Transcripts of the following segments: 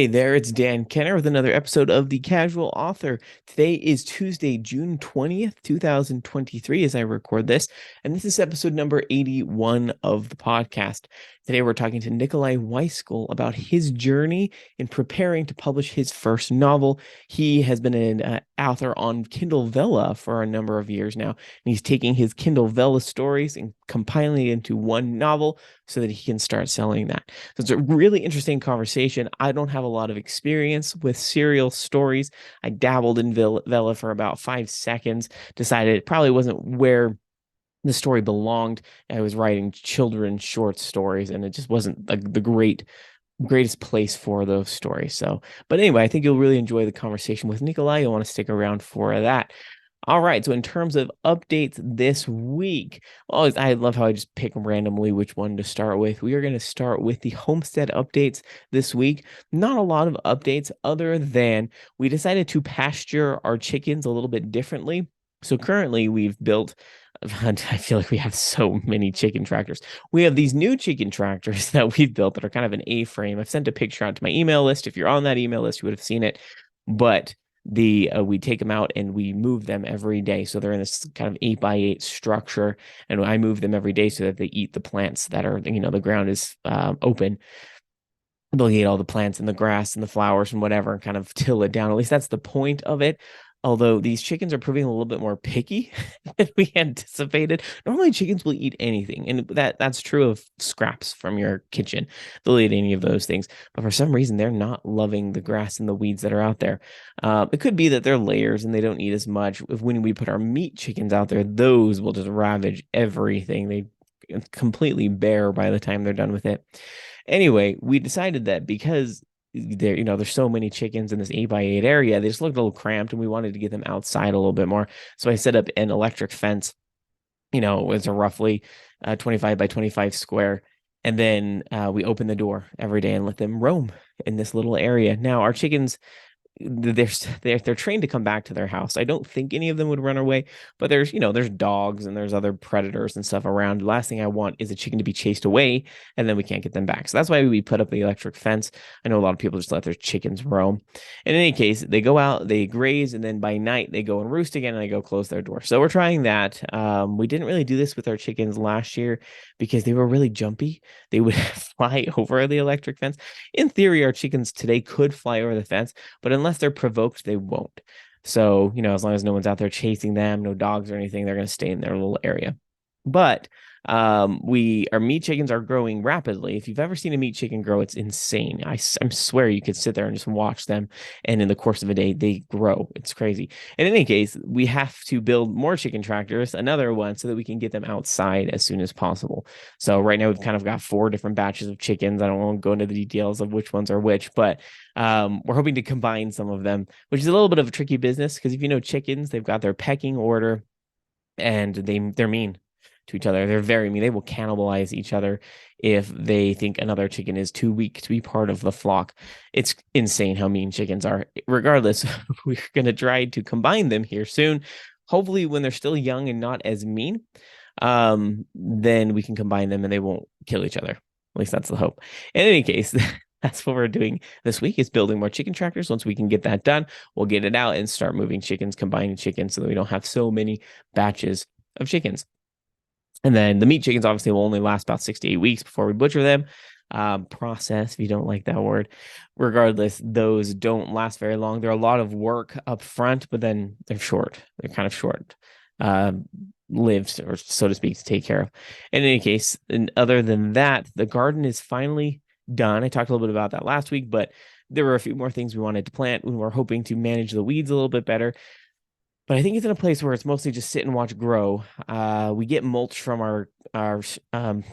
Hey there, it's Dan Kenner with another episode of The Casual Author. Today is Tuesday, June 20th, 2023, as I record this, and this is episode number 81 of the podcast. Today we're talking to Nikolai Wisekal about his journey in preparing to publish his first novel. He has been an author on Kindle Vella for a number of years now, and he's taking his Kindle Vella stories and compiling it into one novel so that he can start selling that. So it's a really interesting conversation. I don't have a lot of experience with serial stories. I dabbled in Vella for about 5 seconds, decided it probably wasn't where the story belonged. I was writing children's short stories, and it just wasn't the greatest place for those stories. So, but anyway, I think you'll really enjoy the conversation with Nikolai. You'll want to stick around for that. All right, so in terms of updates this week, well, I love how I just pick randomly which one to start with. We are going to start with the homestead updates this week. Not a lot of updates other than we decided to pasture our chickens a little bit differently. So currently we've built, I feel like we have so many chicken tractors. We have these new chicken tractors that we've built that are kind of an A-frame. I've sent a picture out to my email list. If you're on that email list, you would have seen it. But we take them out and we move them every day, so they're in this kind of 8x8 structure, and I move them every day so that they eat the plants that are, the ground is open. They'll eat all the plants and the grass and the flowers and whatever and kind of till it down. At least that's the point of it. Although these chickens are proving a little bit more picky than we anticipated. Normally chickens will eat anything, and that's true of scraps from your kitchen. They'll eat any of those things, but for some reason they're not loving the grass and the weeds that are out there. It could be that they're layers and they don't eat as much. When we put our meat chickens out there, those will just ravage everything. They completely bare by the time they're done with it. Anyway, we decided that because there's so many chickens in this 8x8 area, they just looked a little cramped, and we wanted to get them outside a little bit more. So I set up an electric fence. It was a roughly 25 by 25 square. And then we open the door every day and let them roam in this little area. Now, our chickens, they're trained to come back to their house. I don't think any of them would run away, but there's dogs and there's other predators and stuff around. The last thing I want is a chicken to be chased away and then we can't get them back. So that's why we put up the electric fence. I know a lot of people just let their chickens roam. In any case, they go out, they graze, and then by night they go and roost again and they go close their door. So we're trying that. We didn't really do this with our chickens last year because they were really jumpy. They would fly over the electric fence. In theory, our chickens today could fly over the fence, but unless they're provoked, they won't. So, as long as no one's out there chasing them, no dogs or anything, they're going to stay in their little area. But our meat chickens are growing rapidly. If you've ever seen a meat chicken grow, it's insane. I swear you could sit there and just watch them, and in the course of a day they grow. It's crazy. In any case, we have to build more chicken tractors, another one, so that we can get them outside as soon as possible. So right now we've kind of got 4 different batches of chickens. I don't want to go into the details of which ones are which, but we're hoping to combine some of them, which is a little bit of a tricky business because if you know chickens, they've got their pecking order, and they're mean to each other. They're very mean. They will cannibalize each other if they think another chicken is too weak to be part of the flock. It's insane how mean chickens are. Regardless, we're going to try to combine them here soon. Hopefully, when they're still young and not as mean, then we can combine them and they won't kill each other. At least that's the hope. In any case, that's what we're doing this week, is building more chicken tractors. Once we can get that done, we'll get it out and start moving chickens, combining chickens so that we don't have so many batches of chickens. And then the meat chickens obviously will only last about 6 to 8 weeks before we butcher them. Process, if you don't like that word. Regardless, those don't last very long. They're a lot of work up front, but then they're short. They're kind of short lived, or so to speak, to take care of. In any case, and other than that, the garden is finally done. I talked a little bit about that last week, but there were a few more things we wanted to plant. We were hoping to manage the weeds a little bit better. But I think it's in a place where it's mostly just sit and watch grow. We get mulch from our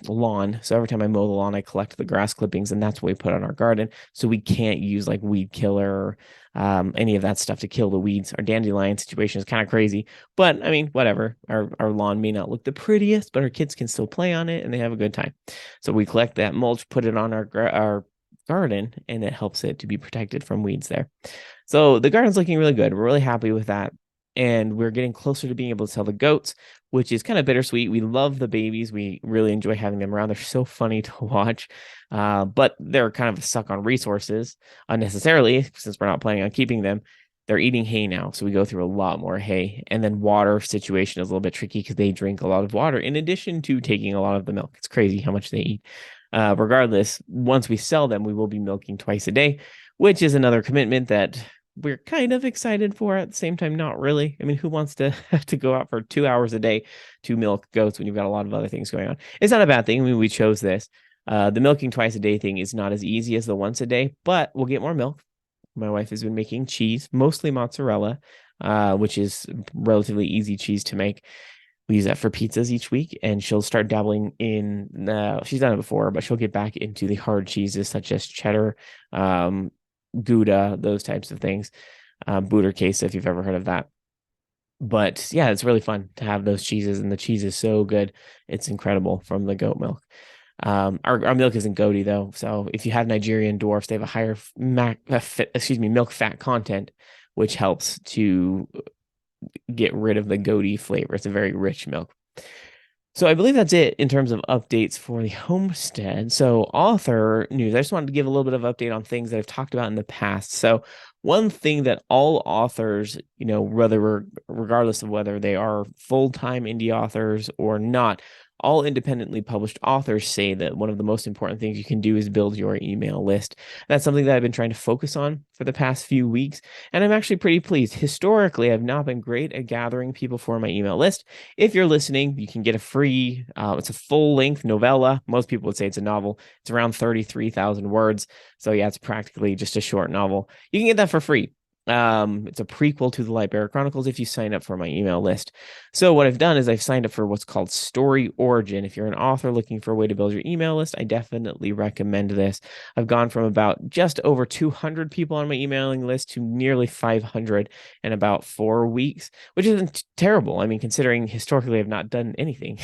lawn. So every time I mow the lawn, I collect the grass clippings, and that's what we put on our garden. So we can't use like weed killer or any of that stuff to kill the weeds. Our dandelion situation is kind of crazy. But I mean, whatever. Our lawn may not look the prettiest, but our kids can still play on it and they have a good time. So we collect that mulch, put it on our garden, and it helps it to be protected from weeds there. So the garden's looking really good. We're really happy with that. and we're getting closer to being able to sell the goats, which is kind of bittersweet. We love the babies. We really enjoy having them around. They're so funny to watch, but they're kind of stuck on resources unnecessarily since we're not planning on keeping them. They're eating hay now, so we go through a lot more hay. And then water situation is a little bit tricky because they drink a lot of water in addition to taking a lot of the milk. It's crazy how much they eat. Regardless, once we sell them, we will be milking twice a day, which is another commitment that we're kind of excited for. At the same time, not really. I mean, who wants to have to go out for 2 hours a day to milk goats when you've got a lot of other things going on? It's not a bad thing. I mean, we chose this. The milking twice a day thing is not as easy as the once a day, but we'll get more milk. My wife has been making cheese, mostly mozzarella, which is relatively easy cheese to make. We use that for pizzas each week, and she'll start dabbling in. She's done it before, but she'll get back into the hard cheeses such as cheddar, Gouda, those types of things. Butterkäse, if you've ever heard of that. But yeah, it's really fun to have those cheeses, and the cheese is so good. It's incredible from the goat milk. Our milk isn't goaty though, so if you have Nigerian dwarfs, they have a higher milk fat content, which helps to get rid of the goaty flavor. It's a very rich milk. So I believe that's it in terms of updates for the homestead. So author news, I just wanted to give a little bit of update on things that I've talked about in the past. So one thing that all authors, regardless of whether they are full-time indie authors or not, all independently published authors say that one of the most important things you can do is build your email list. That's something that I've been trying to focus on for the past few weeks, and I'm actually pretty pleased. Historically, I've not been great at gathering people for my email list. If you're listening, you can get a free, it's a full-length novella. Most people would say it's a novel. It's around 33,000 words. So yeah, it's practically just a short novel. You can get that for free. It's a prequel to the Library Chronicles if you sign up for my email list. So what I've done is I've signed up for what's called Story Origin. If you're an author looking for a way to build your email list, I definitely recommend this. I've gone from about just over 200 people on my emailing list to nearly 500 in about 4 weeks, which isn't terrible. I mean, considering historically I've not done anything.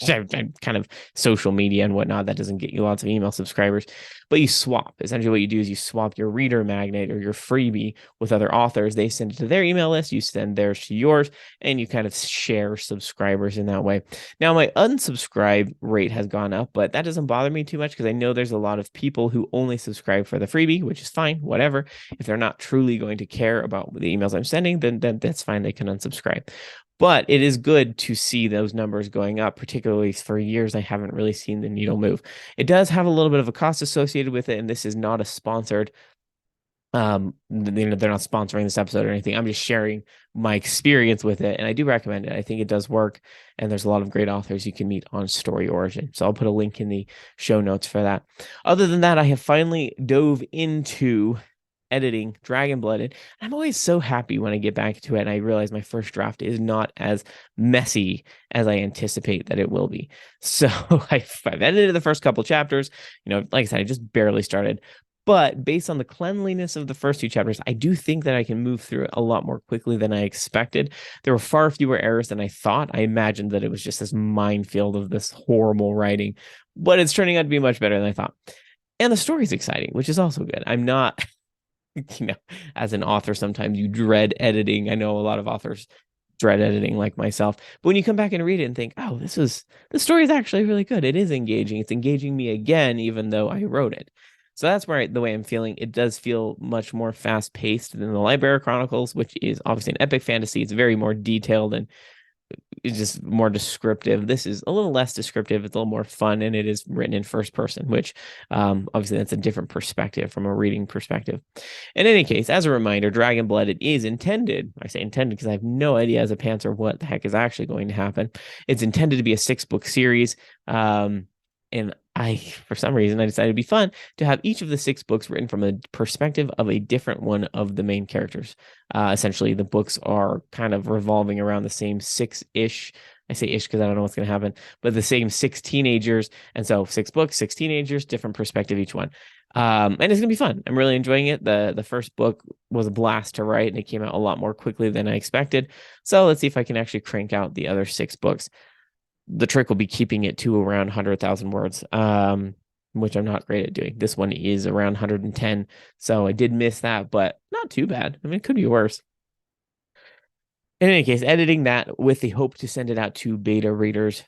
Kind of social media and whatnot, that doesn't get you lots of email subscribers, but you swap. Essentially what you do is you swap your reader magnet or your freebie with other authors. They send it to their email list, you send theirs to yours, and you kind of share subscribers in that way. Now my unsubscribe rate has gone up, but that doesn't bother me too much because I know there's a lot of people who only subscribe for the freebie, which is fine, whatever. If they're not truly going to care about the emails I'm sending, then that's fine, they can unsubscribe. But it is good to see those numbers going up, particularly for years I haven't really seen the needle move. It does have a little bit of a cost associated with it, and this is not a sponsored. They're not sponsoring this episode or anything. I'm just sharing my experience with it, and I do recommend it. I think it does work, and there's a lot of great authors you can meet on Story Origin. So I'll put a link in the show notes for that. Other than that, I have finally dove into editing Dragon Blooded. I'm always so happy when I get back to it and I realize my first draft is not as messy as I anticipate that it will be. So I've edited the first couple chapters. Like I said, I just barely started. But based on the cleanliness of the first 2 chapters, I do think that I can move through it a lot more quickly than I expected. There were far fewer errors than I thought. I imagined that it was just this minefield of this horrible writing, but it's turning out to be much better than I thought. And the story's exciting, which is also good. I'm not as an author, sometimes you dread editing. I know a lot of authors dread editing like myself, but when you come back and read it and think, oh, the story is actually really good. It is engaging. It's engaging me again, even though I wrote it. So that's where the way I'm feeling. It does feel much more fast paced than the Library Chronicles, which is obviously an epic fantasy. It's very more detailed and it's just more descriptive. This is a little less descriptive. It's a little more fun, and it is written in first person, which obviously that's a different perspective from a reading perspective. In any case, as a reminder, Dragon Blooded is intended, I say intended because I have no idea as a pantser what the heck is actually going to happen. It's intended to be a 6-book series. And for some reason, I decided it'd be fun to have each of the 6 books written from a perspective of a different one of the main characters. Essentially, the books are kind of revolving around the same 6-ish. I say ish because I don't know what's going to happen, but the same 6 teenagers. And so 6 books, 6 teenagers, different perspective each one. And it's going to be fun. I'm really enjoying it. The first book was a blast to write, and it came out a lot more quickly than I expected. So let's see if I can actually crank out the other 6 books. The trick will be keeping it to around 100,000 words, which I'm not great at doing. This one is around 110, so I did miss that, but not too bad. I mean, it could be worse. In any case, editing that with the hope to send it out to beta readers.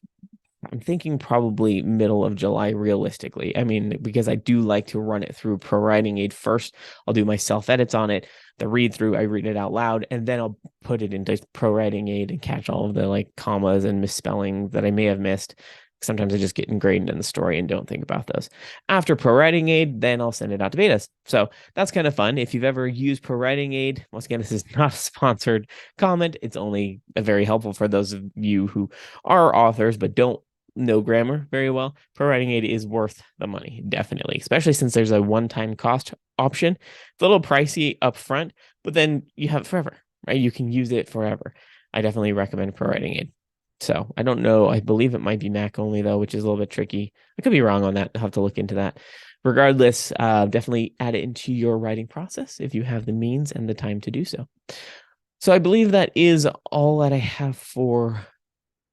I'm thinking probably middle of July, realistically. I mean, because I do like to run it through Pro Writing Aid first. I'll do my self edits on it, the read through, I read it out loud, and then I'll put it into Pro Writing Aid and catch all of the like commas and misspelling that I may have missed. Sometimes I just get ingrained in the story and don't think about those. After Pro Writing Aid, then I'll send it out to betas. So that's kind of fun. If you've ever used Pro Writing Aid, once again, this is not a sponsored comment. It's only very helpful for those of you who are authors but don't know grammar very well. Pro Writing Aid is worth the money, definitely, especially since there's a one-time cost option. It's a little pricey up front, but then you have it forever, right? You can use it forever. I definitely recommend Pro Writing Aid. So I don't know. I believe it might be Mac only though, which is a little bit tricky. I could be wrong on that. I'll have to look into that. Regardless, definitely add it into your writing process if you have the means and the time to do so. So I believe that is all that I have for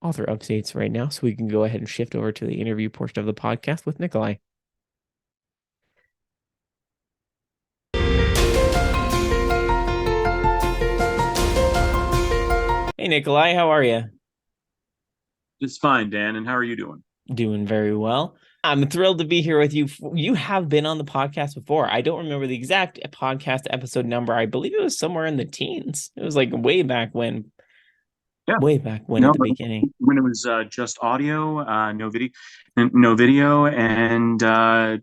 author updates right now. So we can go ahead and shift over to the interview portion of the podcast with Nikolai. Hey, Nikolai, how are you? It's fine, Dan. And how are you doing? Doing very well. I'm thrilled to be here with you. You have been on the podcast before. I don't remember the exact podcast episode number. I believe it was somewhere in the teens. It was like Yeah. way back when No, at the beginning. when it was just audio, no video, and I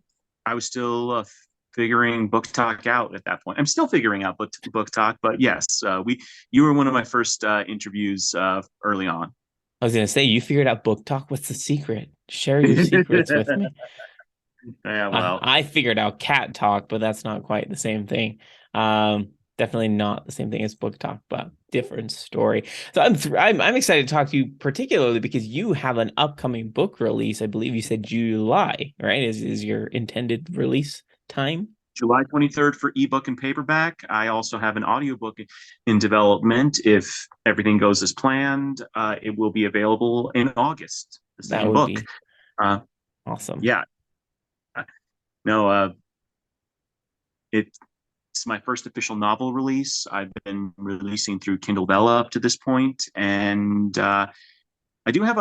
was still figuring book talk out at that point. I'm still figuring out book talk, but yes, you were one of my first interviews early on. I was going to say, you figured out book talk. What's the secret? Share your secrets with me. Yeah, well, I figured out cat talk, but that's not quite the same thing. Definitely not the same thing as book talk, but different story. So I'm excited to talk to you particularly because you have an upcoming book release. I believe you said July, right? Is your intended release time? July 23rd for ebook and paperback. I also have an audiobook in development. If everything goes as planned, it will be available in August, the That same would book. be Uh, awesome. yeah, no, it's my first official novel release. I've been releasing through Kindle Vella up to this point, and I do have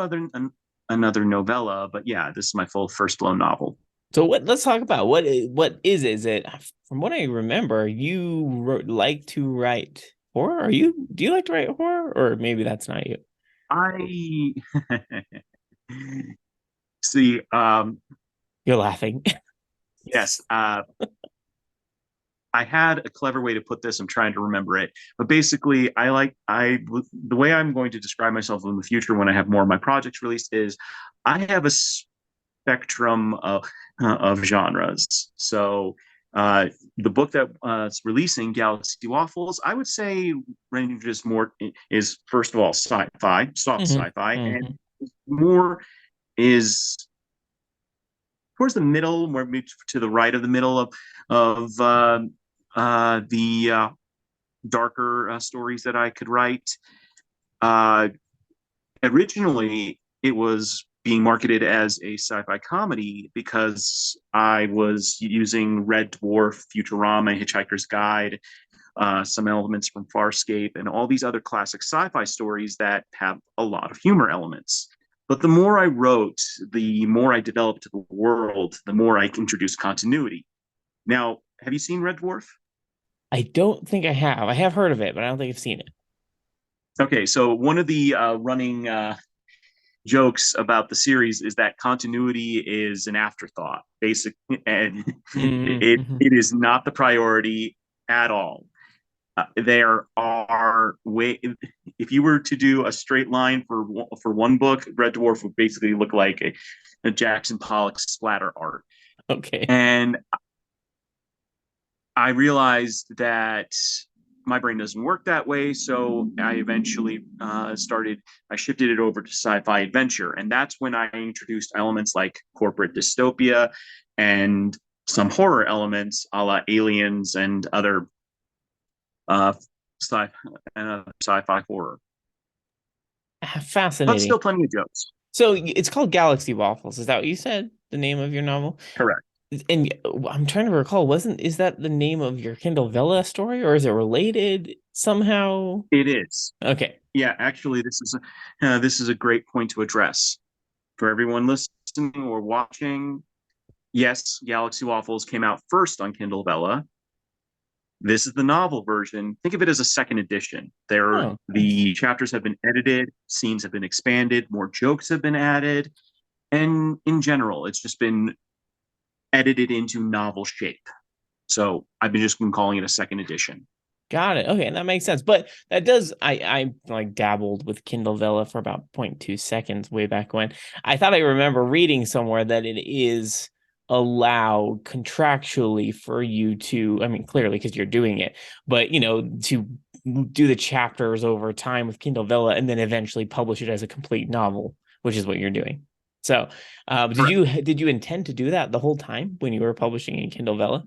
another novella, but yeah, this is my full first blown novel. So let's talk about what is it? From what I remember, you like to write horror. Do you like to write horror, or maybe that's not you? I see. You're laughing. Yes, I had a clever way to put this. I'm trying to remember it, but basically, the way I'm going to describe myself in the future when I have more of my projects released is I have a spectrum of genres. So the book that is releasing, Galaxy Waffles, I would say ranges more is first of all sci-fi, soft Mm-hmm. sci-fi, and Mm-hmm. more is towards the middle, more to the right of the middle of the darker stories that I could write. Uh, Originally, it was being marketed as a sci-fi comedy because I was using Red Dwarf, Futurama, Hitchhiker's Guide, some elements from Farscape, and all these other classic sci-fi stories that have a lot of humor elements. But the more I wrote, the more I developed the world, the more I introduced continuity. Now, have you seen Red Dwarf? I don't think I have. I have heard of it, but I don't think I've seen it. Okay, so one of the running jokes about the series is that continuity is an afterthought, basic, and Mm-hmm. it is not the priority at all. There are way if you were to do a straight line for one book, Red Dwarf would basically look like a Jackson Pollock splatter art. Okay. And I realized that my brain doesn't work that way. So I eventually I shifted it over to sci fi adventure. And that's when I introduced elements like corporate dystopia and some horror elements a la aliens and other uh, sci fi horror, but Fascinating. still plenty of jokes. So it's called Galaxy Waffles. Is that what you said? The name of your novel? Correct. And I'm trying to recall, is that the name of your Kindle Vella story or is it related? somehow? It is. Okay. Yeah, actually, this is a great point to address for everyone listening or watching. Yes, Galaxy Waffles came out first on Kindle Vella. This is the novel version. Think of it as a second edition. Oh, nice. The chapters have been edited, scenes have been expanded, more jokes have been added, and in general, it's just been edited into novel shape. So I've been just been calling it a second edition. Got it. Okay, that makes sense. But that does I like dabbled with Kindle Vella for about zero point 0.2 seconds way back when. I thought I remember reading somewhere that it is allowed contractually for you to, I mean, clearly because you're doing it, but to do the chapters over time with Kindle Vella and then eventually publish it as a complete novel, which is what you're doing. So, Correct. did you intend to do that the whole time when you were publishing in Kindle Vella?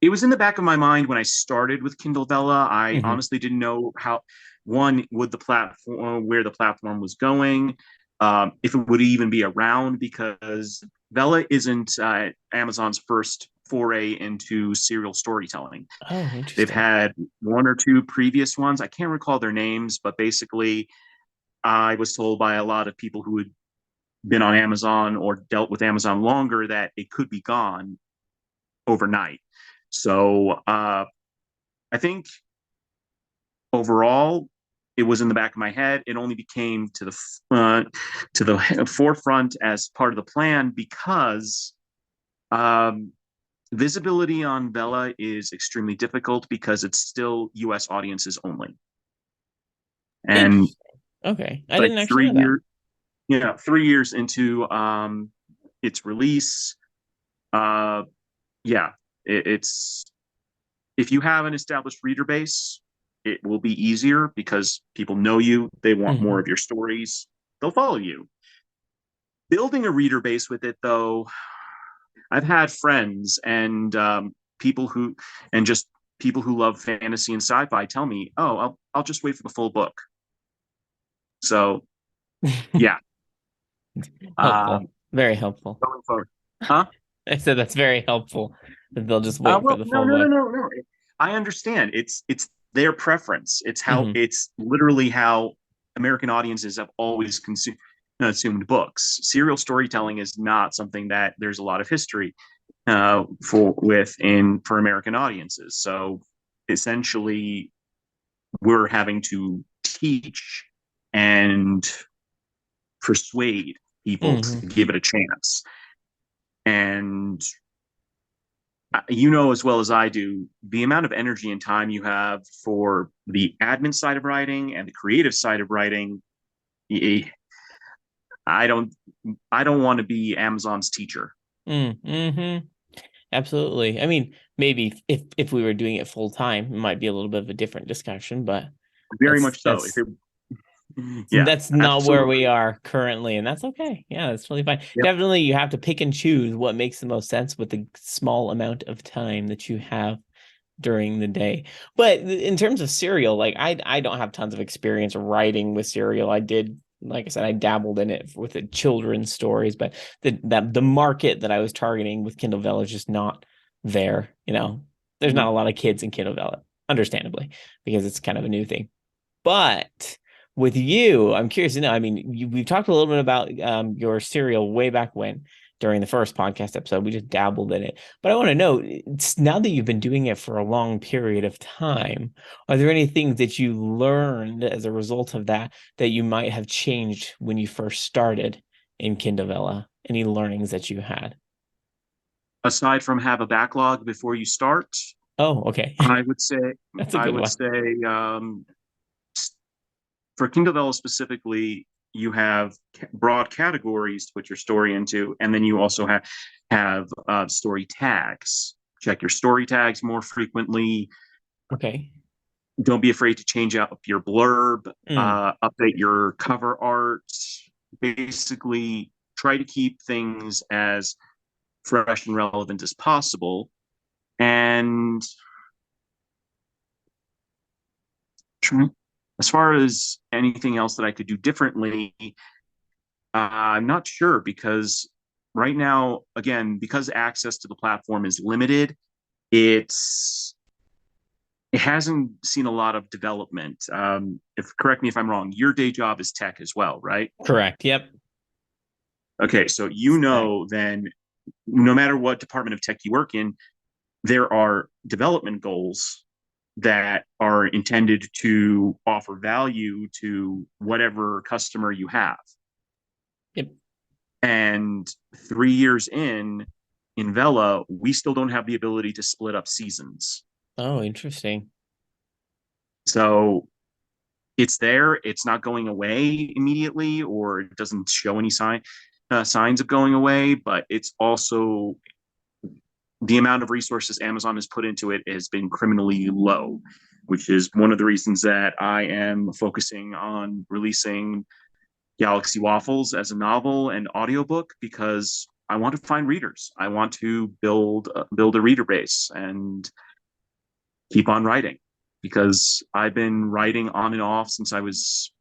It was in the back of my mind when I started with Kindle Vella. I Hmm. honestly didn't know how one would the platform where the platform was going, if it would even be around because Vella isn't Amazon's first foray into serial storytelling. Oh, They've interesting. had one or two previous ones. I can't recall their names, but basically, I was told by a lot of people who had been on Amazon or dealt with Amazon longer that it could be gone overnight. So I think overall, it was in the back of my head. It only became to the forefront as part of the plan because um, visibility on Bella is extremely difficult because it's still U.S. audiences only, and Interesting. Okay. I like didn't actually three know that. years, 3 years into its release, uh, yeah, it's if you have an established reader base, it will be easier because people know you. They want more Hmm. of your stories. They'll follow you. Building a reader base with it, though, I've had friends and people who, and just people who love fantasy and sci-fi tell me, "Oh, I'll just wait for the full book." So yeah, Helpful. um, Very helpful. going forward, huh? I said that's very helpful that they'll just wait for Well, the no, full no, no, book. no, no. I understand. It's their preference. Hmm. It's literally how American audiences have always consumed books. Serial storytelling is not something that there's a lot of history for American audiences. So essentially, we're having to teach and persuade people Hmm. to give it a chance. And you know as well as I do the amount of energy and time you have for the admin side of writing and the creative side of writing. I don't I don't want to be Amazon's teacher. Mm-hmm. Absolutely. I mean, maybe if we were doing it full time, it might be a little bit of a different discussion, but Very that's much so. If that's it, yeah, that's not where we absolutely. are currently, and that's okay. Yeah, that's really fine. Yep. Definitely, you have to pick and choose what makes the most sense with the small amount of time that you have during the day. But in terms of serial, like I don't have tons of experience writing with serial. I did, like I said, I dabbled in it with the children's stories, but the market that I was targeting with Kindle Vella is just not there. There's not a lot of kids in Kindle Vella, understandably, because it's kind of a new thing. But with you, I'm curious to know. I mean, we've talked a little bit about your serial way back when during the first podcast episode. We just dabbled in it. But I want to know, now that you've been doing it for a long period of time, are there any things that you learned as a result of that that you might have changed when you first started in Kindavella? Any learnings that you had? Aside from have a backlog before you start, Oh, okay. I would say That's a I good would one. say for King Develop specifically, you have broad categories to put your story into, and then you also have story tags. Check your story tags more frequently. Okay. Don't be afraid to change up your blurb, Mm, update your cover art. Basically, try to keep things as fresh and relevant as possible. And as far as anything else that I could do differently, I'm not sure because right now, again, because access to the platform is limited, it's it hasn't seen a lot of development. If correct me if I'm wrong, your day job is tech as well, right? Correct. Yep. Okay, so Right. then no matter what department of tech you work in, there are development goals that are intended to offer value to whatever customer you have. Yep. And 3 years in Vela, we still don't have the ability to split up seasons. Oh, interesting. So it's there. It's not going away immediately, or it doesn't show any signs of going away. But it's also the amount of resources Amazon has put into it has been criminally low, which is one of the reasons that I am focusing on releasing Galaxy Waffles as a novel and audiobook because I want to find readers. I want to build a reader base and keep on writing because I've been writing on and off since I was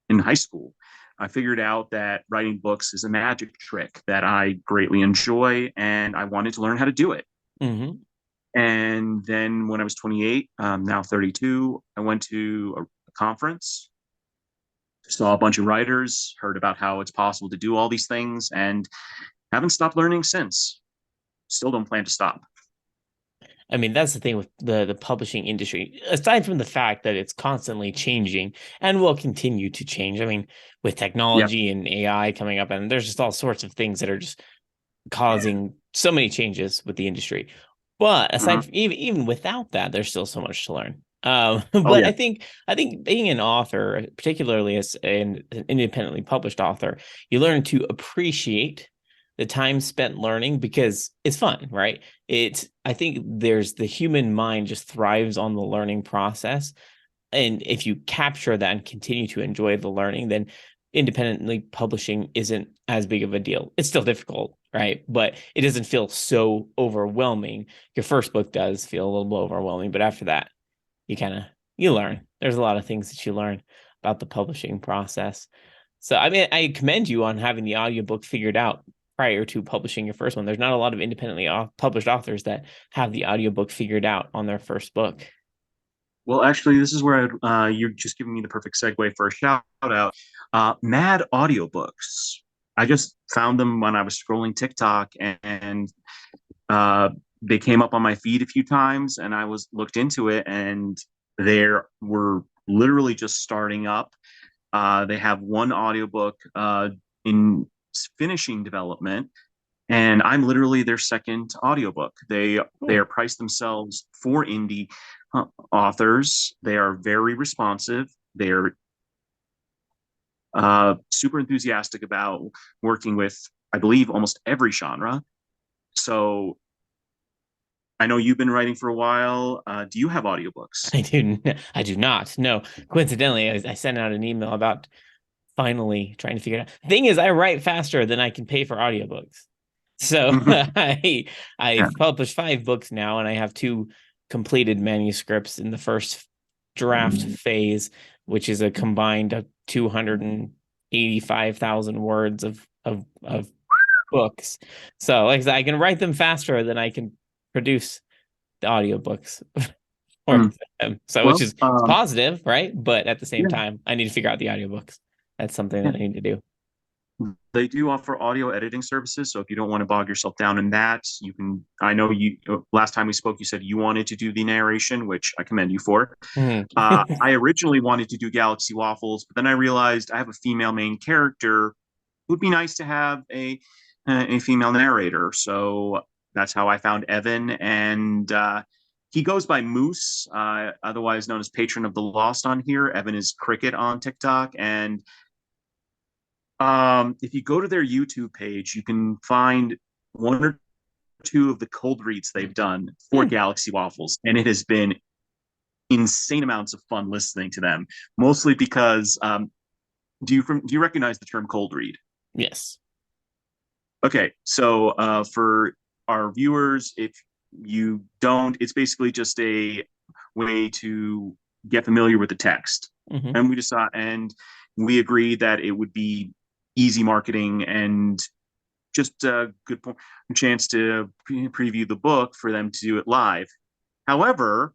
in high school. I figured out that writing books is a magic trick that I greatly enjoy, and I wanted to learn how to do it. Hmm. And then when I was 28, now 32, I went to a conference, saw a bunch of writers, heard about how it's possible to do all these things, and haven't stopped learning since. Still don't plan to stop. I mean, that's the thing with the publishing industry. Aside from the fact that it's constantly changing and will continue to change. I mean, with Yep. technology and AI coming up, and there's just all sorts of things that are just causing so many changes with the industry. But Uh-huh. aside from even without that, there's still so much to learn. Oh But yeah. I think being an author, particularly as an independently published author, you learn to appreciate the time spent learning because it's fun, right? It's I think there's the human mind just thrives on the learning process, and if you capture that and continue to enjoy the learning, then independently publishing isn't as big of a deal. It's still difficult, right? But it doesn't feel so overwhelming. Your first book does feel a little bit overwhelming, but after that, you kind of you learn. There's a lot of things that you learn about the publishing process. So I mean, I commend you on having the audiobook figured out prior to publishing your first one. There's not a lot of independently published authors that have the audiobook figured out on their first book. Well, actually, this is where you're just giving me the perfect segue for a shout out. Mad audiobooks. I just found them when I was scrolling TikTok, and uh, they came up on my feed a few times, and I was looked into it, and there were literally just starting up. They have one audiobook in finishing development, and I'm literally their second audiobook. They Cool. are priced themselves for indie authors. They are very responsive. They are super enthusiastic about working with, I believe, almost every genre. So I know you've been writing for a while. Do you have audiobooks? I do not. No, coincidentally, I sent out an email about finally trying to figure it out. The thing is, I write faster than I can pay for audiobooks. So Yeah. I've published 5 books now, and I have 2 completed manuscripts in the first draft phase, which is a combined 285,000 words of books. So like I said, I can write them faster than I can produce the audiobooks for Mm. them. So which Well, is it's positive, right? But at the same yeah, time, I need to figure out the audiobooks. That's something yeah. that I need to do. They do offer audio editing services, so if you don't want to bog yourself down in that, you can. I know you last time we spoke, you said you wanted to do the narration, which I commend you for. Mhm. I originally wanted to do Galaxy Waffles, but then I realized I have a female main character. It would be nice to have a female narrator, so that's how I found Evan, and he goes by Moose, otherwise known as Patron of the Lost on here. Evan is Cricket on TikTok, and if you go to their YouTube page, you can find one or two of the cold reads they've done for Hmm. Galaxy Waffles, and it has been insane amounts of fun listening to them. Mostly because do you recognize the term cold read? Yes. Okay, so for our viewers, if you don't, it's basically just a way to get familiar with the text, Hmm. and we agreed that it would be easy marketing and just a good chance to preview the book for them to do it live. However,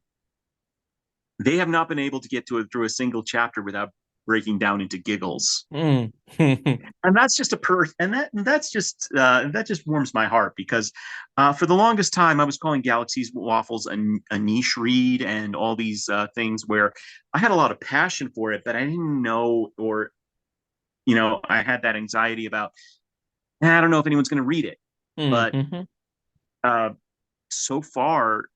they have not been able to get to it through a single chapter without breaking down into giggles. Mm. And that's just a that just warms my heart because for the longest time I was calling Galaxy's Waffles a niche read and all these things where I had a lot of passion for it, but I didn't know, or I had that anxiety about I don't know if anyone's going to read it. But Mm-hmm. uh, so far,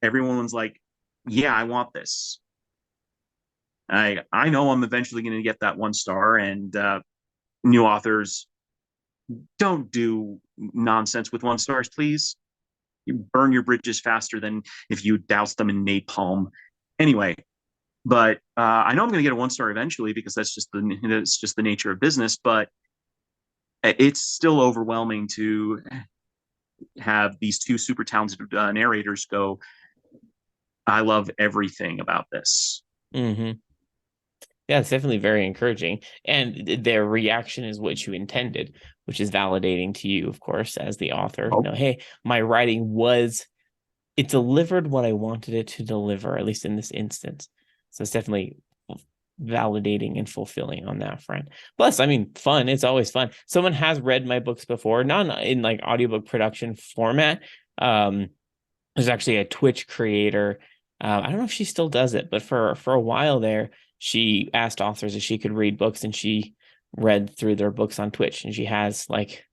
everyone's like, "Yeah, I want this." I know I'm eventually going to get that 1 star, and new authors don't do nonsense with 1 stars, please. You burn your bridges faster than if you douse them in napalm. Anyway, but I know I'm going to get a 1 star eventually because that's just the nature of business. But it's still overwhelming to have these two super talented narrators go, "I love everything about this." Mm-hmm. Yeah, it's definitely very encouraging. And their reaction is what you intended, which is validating to you, of course, as the author. Oh, Hey, my writing it delivered what I wanted it to deliver, at least in this instance. So it's definitely validating and fulfilling on that front. Plus, I mean, fun. It's always fun. Someone has read my books before, not in like audiobook production format. Um, there's actually a Twitch creator. I don't know if she still does it, but for a while there, she asked authors if she could read books, and she read through their books on Twitch, and she has like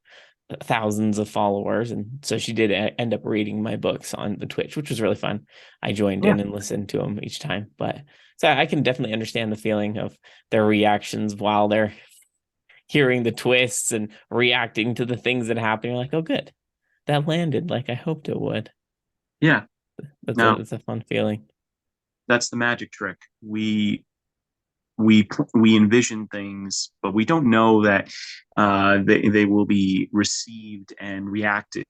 thousands of followers, and so she did end up reading my books on the Twitch, which was really fun. I joined yeah, in and listened to them each time, but so I can definitely understand the feeling of their reactions while they're hearing the twists and reacting to the things that happen. You're like, oh, good, that landed like I hoped it would. yeah. No, It's a fun feeling. that's the magic trick. We envision things, but we don't know that they will be received and reacted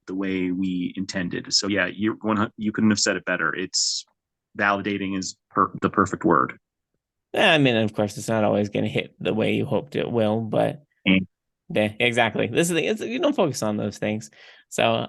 the way we intended. So yeah, you couldn't have said it better. It's validating is the perfect word. I mean, of course, it's not always going to hit the way you hoped it will, but And yeah, exactly. This is you don't focus on those things. So,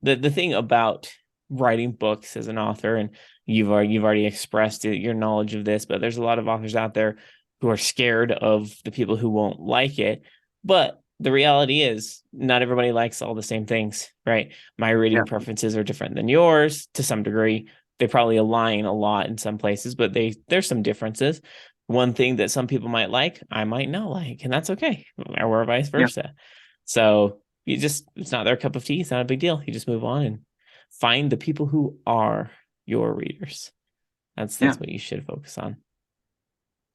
the thing about writing books as an author, and you've already expressed your knowledge of this, but there's a lot of authors out there who are scared of the people who won't like it. But the reality is, not everybody likes all the same things, right? My reading yeah, preferences are different than yours to some degree. They probably align a lot in some places, but there's some differences. One thing that some people might like, I might not like, and that's okay, or vice yeah, versa. So it's not their cup of tea. It's not a big deal. You just move on and find the people who are your readers. yeah. That's what you should focus on.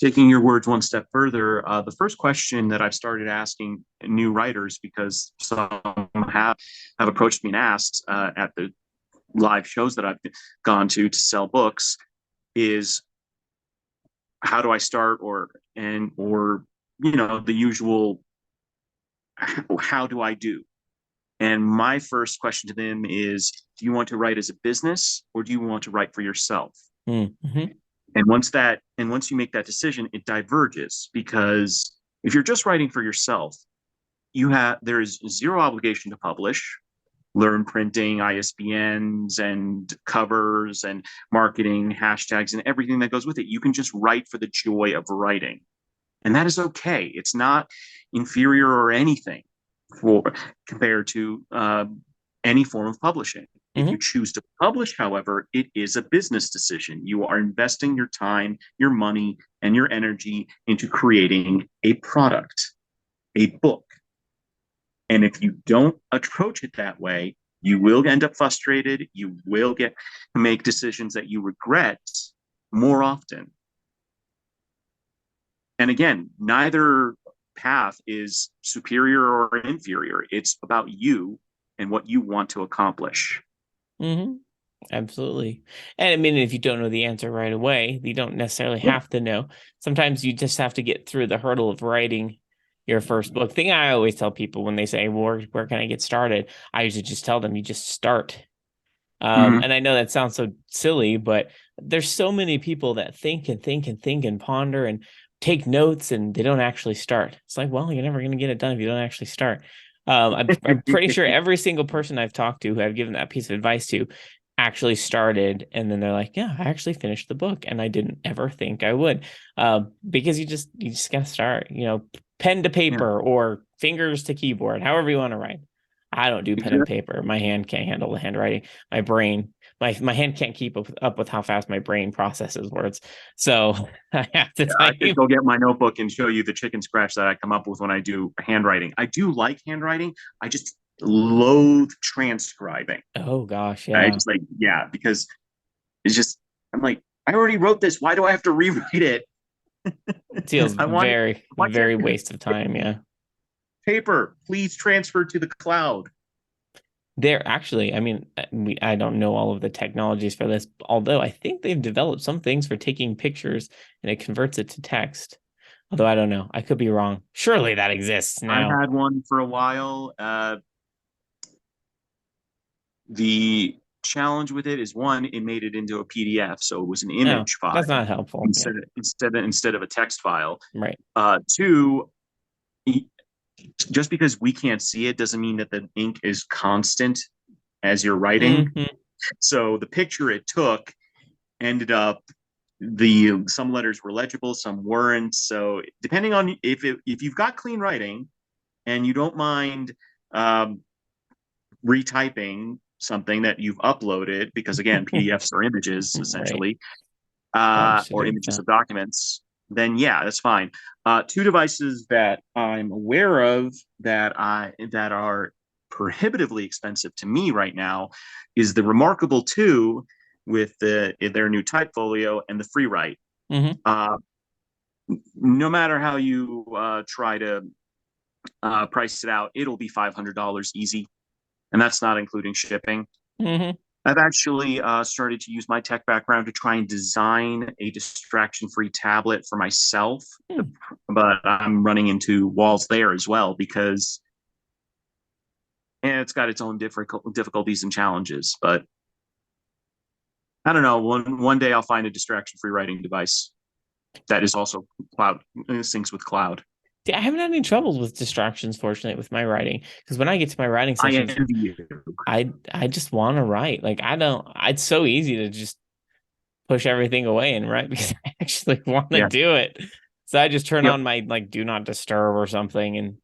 Taking your words 1 step further, the first question that I've started asking new writers, because some have approached me and asked at the live shows that I've gone to sell books, is how do I start, or the usual, how do I do? And my first question to them is, do you want to write as a business or do you want to write for yourself? Mm-hmm. And once you make that decision, it diverges, because if you're just writing for yourself, there is zero obligation to publish, learn printing, ISBNs and covers and marketing, hashtags, and everything that goes with it. You can just write for the joy of writing. And that is okay. It's not inferior or anything for compared to any form of publishing. If you Mm-hmm. choose to publish, however, it is a business decision. You are investing your time, your money, and your energy into creating a product, a book. And if you don't approach it that way, you will end up frustrated. You will get to make decisions that you regret more often. And again, neither path is superior or inferior. It's about you and what you want to accomplish. Mm-hmm. Absolutely. And I mean, if you don't know the answer right away, you don't necessarily Yeah. have to know. Sometimes you just have to get through the hurdle of writing your first book. Thing I always tell people when they say, well, where can I get started? I usually just tell them you just start. Mm-hmm. And I know that sounds so silly, but there's so many people that think and think and think and ponder and take notes and they don't actually start. It's like, well, you're never going to get it done if you don't actually start. I'm pretty sure every single person I've talked to who I've given that piece of advice to actually started, and then they're like, yeah, I actually finished the book, and I didn't ever think I would. Because you just gotta start, pen to Yeah, paper or fingers to keyboard, however you want to write. I don't do pen and exactly. paper. My hand can't handle the handwriting. My brain, my hand can't keep up with how fast my brain processes words. So I have to tell I could you, go get my notebook and show you the chicken scratch that I come up with when I do handwriting. I do like handwriting. I just loathe transcribing. oh gosh, I yeah, just like, yeah, because it's just, I'm like, I already wrote this. Why do I have to rewrite it? it feels I want it. very, Why very can't waste of time. Yeah. paper please transfer to the cloud? They're actually, I mean, I don't know all of the technologies for this, although I think they've developed some things for taking pictures and it converts it to text. Although I don't know. I could be wrong. Surely that exists I now. had one for a while. The challenge with it is one, it made it into a PDF, so it was an No, image that's file not helpful. Yeah, instead of a text file. right. Two, just because we can't see it doesn't mean that the ink is constant as you're writing. Hmm. So the picture it took ended up the some letters were legible, some weren't. So depending on if you've got clean writing and you don't mind um, retyping something that you've uploaded, because again, PDFs are images Right. essentially, Probably should or do images that. of documents, then yeah, that's fine. Two devices that I'm aware of that are prohibitively expensive to me right now is the Remarkable 2 with their new type folio and the FreeWrite. Hmm. Uh, no matter how you try to price it out, it'll be $500 easy, and that's not including shipping. Hmm. I've actually started to use my tech background to try and design a distraction-free tablet for myself, Hmm. but I'm running into walls there as well because it's got its own difficulties and challenges. But I don't know. One day I'll find a distraction-free writing device that is also cloud syncs with cloud. Yeah, I haven't had any troubles with distractions, fortunately, with my writing. Because when I get to my writing I sessions, envy you. I just want to write. Like I don't. It's so easy to just push everything away and write because I actually want to Yeah. do it. So I just turn Yep. on my like do not disturb or something and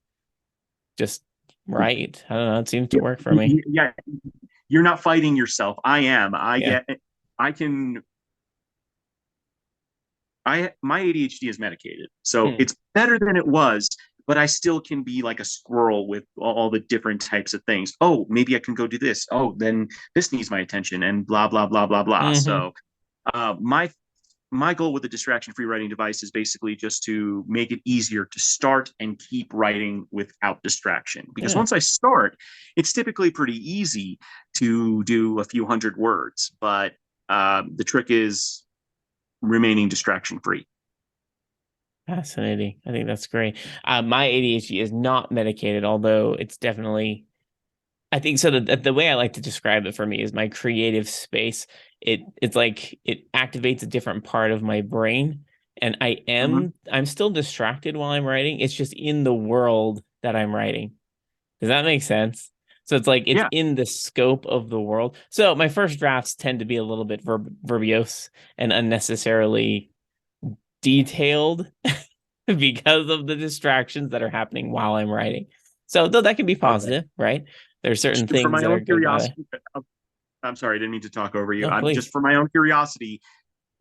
just write. I don't know. It seems to Yep. work for me. Yeah. You're not fighting yourself. I am. Yeah. I can I my ADHD is medicated, so Hmm. it's better than it was. But I still can be like a squirrel with all the different types of things. Oh, maybe I can go do this. Oh, then this needs my attention, and blah blah blah blah blah. Hmm. So my goal with the distraction-free writing device is basically just to make it easier to start and keep writing without distraction. Because Yeah. once I start, it's typically pretty easy to do a few hundred words. But the trick is remaining distraction-free. Fascinating. I think that's great. My ADHD is not medicated, although it's definitely I think so. The way I like to describe it for me is my creative space. It's like it activates a different part of my brain, and Mm-hmm. I'm still distracted while I'm writing. It's just in the world that I'm writing. Does that make sense? So it's like it's Yeah. in the scope of the world. So my first drafts tend to be a little bit verbose and unnecessarily detailed because of the distractions that are happening while I'm writing. So though that can be Okay. positive, right? There's certain Just for things my that are own good about it. curiosity, I'm sorry, I didn't mean to talk over you. No, I'm just please. for my own curiosity,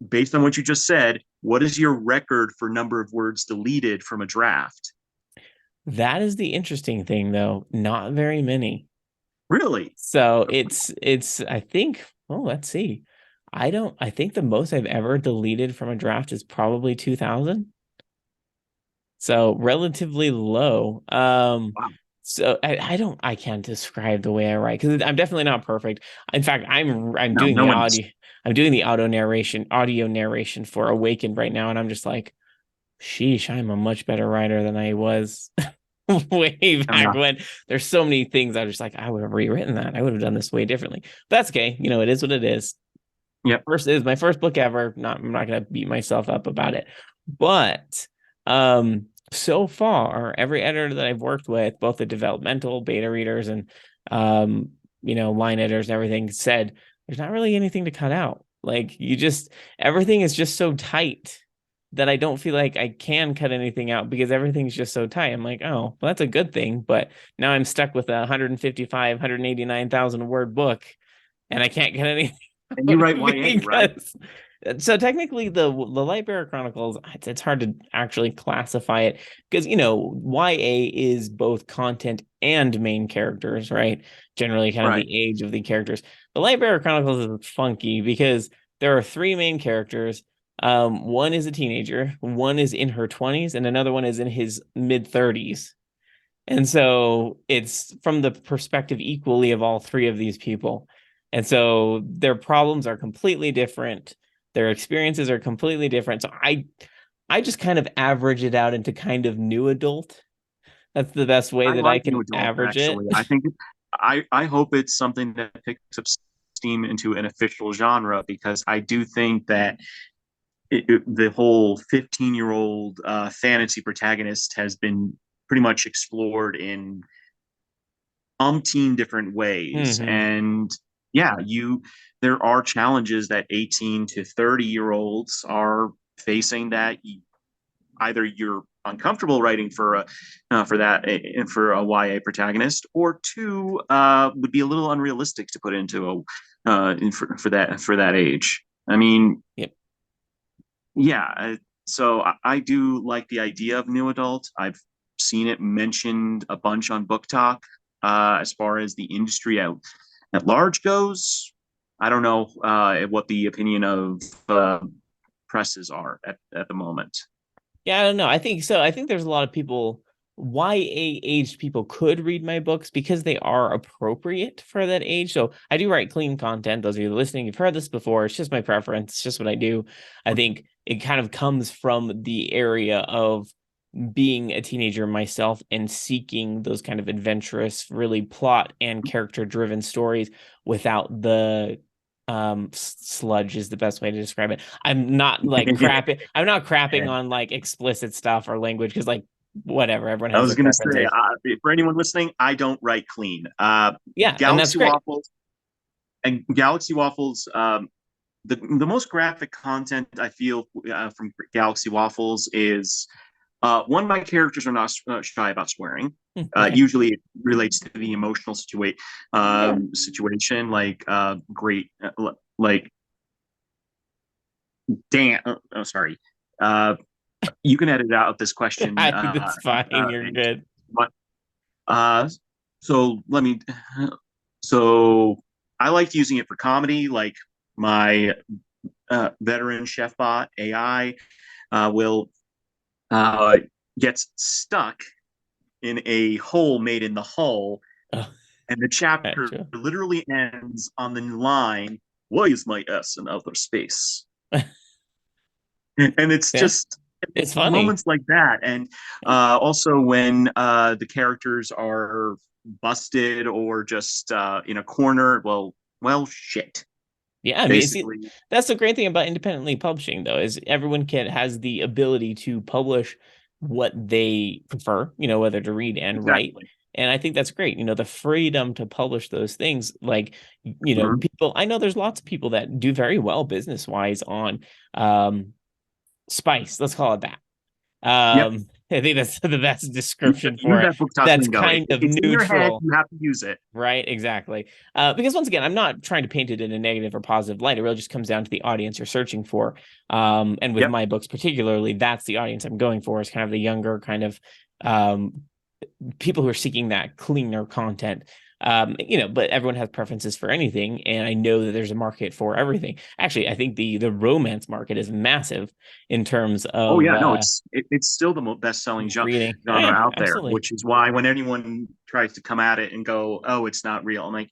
based on what you just said, what is your record for number of words deleted from a draft? That is the interesting thing, though. Not very many. Really? So it's I think, oh, let's see. I think the most I've ever deleted from a draft is probably 2000. So relatively low. Wow. So I can't describe the way I write because I'm definitely not perfect. In fact, I'm No, doing no the one is. audio narration for Awakened right now, and I'm just like, sheesh, I'm a much better writer than I was way back Yeah. when. There's so many things I was just like, I would have rewritten that. I would have done this way differently. But that's okay. It is what it is. Yep. First is my first book ever. I'm not gonna beat myself up about it. But so far, every editor that I've worked with, both the developmental beta readers and line editors and everything, said there's not really anything to cut out. Like you just everything is just so tight that I don't feel like I can cut anything out because everything's just so tight. I'm like, oh, well, that's a good thing, but now I'm stuck with a 155, 189,000 word book, and I can't get anything And you out write YA, right? because so technically the Lightbearer Chronicles, it's hard to actually classify it because YA is both content and main characters, right? Generally kind of Right. the age of the characters. The Lightbearer Chronicles is funky because there are three main characters. One is a teenager, one is in her 20s, and another one is in his mid 30s. And so it's from the perspective equally of all three of these people. And so their problems are completely different. Their experiences are completely different. So I just kind of average it out into kind of new adult. That's the best way I that I like New can Adult, average it. actually. I think I hope it's something that picks up steam into an official genre, because I do think that the whole 15-year-old fantasy protagonist has been pretty much explored in umpteen different ways. Mm-hmm. And yeah, there are challenges that 18 to 30-year-olds are facing, that either you're uncomfortable writing for a YA protagonist, or two, would be a little unrealistic to put into for that age. I mean, Yep. yeah. So I do like the idea of new adult. I've seen it mentioned a bunch on Book Talk. As far as the industry at large goes, I don't know what the opinion of presses are at the moment. Yeah, I don't know. I think so. I think there's a lot of people, YA aged people could read my books because they are appropriate for that age. So I do write clean content. Those of you listening, you've heard this before. It's just my preference. It's just what I do. I think it kind of comes from the area of being a teenager myself and seeking those kind of adventurous, really plot and character driven stories without the sludge is the best way to describe it. I'm not crapping on like explicit stuff or language because like whatever, everyone I has was their going to say, preferences. for anyone listening, I don't write clean. Yeah, and that's Galaxy great. Waffles and Galaxy Waffles. The most graphic content I feel from Galaxy Waffles is one. My characters are not shy about swearing. Okay. Usually, it relates to the emotional Sure. situation, like great, like damn. Oh, sorry. Uh, you can edit out this question. That's fine. You're And good. but uh, so let me. So I liked using it for comedy, like my veteran chef bot AI will uh, gets stuck in a hole made in the hull, Oh, and the chapter gotcha. literally ends on the line, "Why is my S in outer space?" And it's Yeah, just it's funny. moments like that. And also when the characters are busted or just in a corner, well, shit, Yeah, I mean, see, basically. that's the great thing about independently publishing, though, is everyone can has the ability to publish what they prefer, whether to read and write. Exactly. And I think that's great. The freedom to publish those things. Like, Mhm. people, I know there's lots of people that do very well business wise on Spice. Let's call it that. Yep. I think that's the best Use description for use it. that book talk That's lingo. kind of It's in your head. neutral. You have to use it. Right, exactly. Because once again, I'm not trying to paint it in a negative or positive light. It really just comes down to the audience you're searching for. And with Yep. my books particularly, that's the audience I'm going for, is kind of the younger kind of um, people who are seeking that cleaner content. But everyone has preferences for anything, and I know that there's a market for everything. Actually, I think the romance market is massive in terms Oh of yeah, no, it's still the best selling reading. genre Yeah, out there, absolutely. which is why when anyone tries to come at it and go, "Oh, it's not real," I'm like,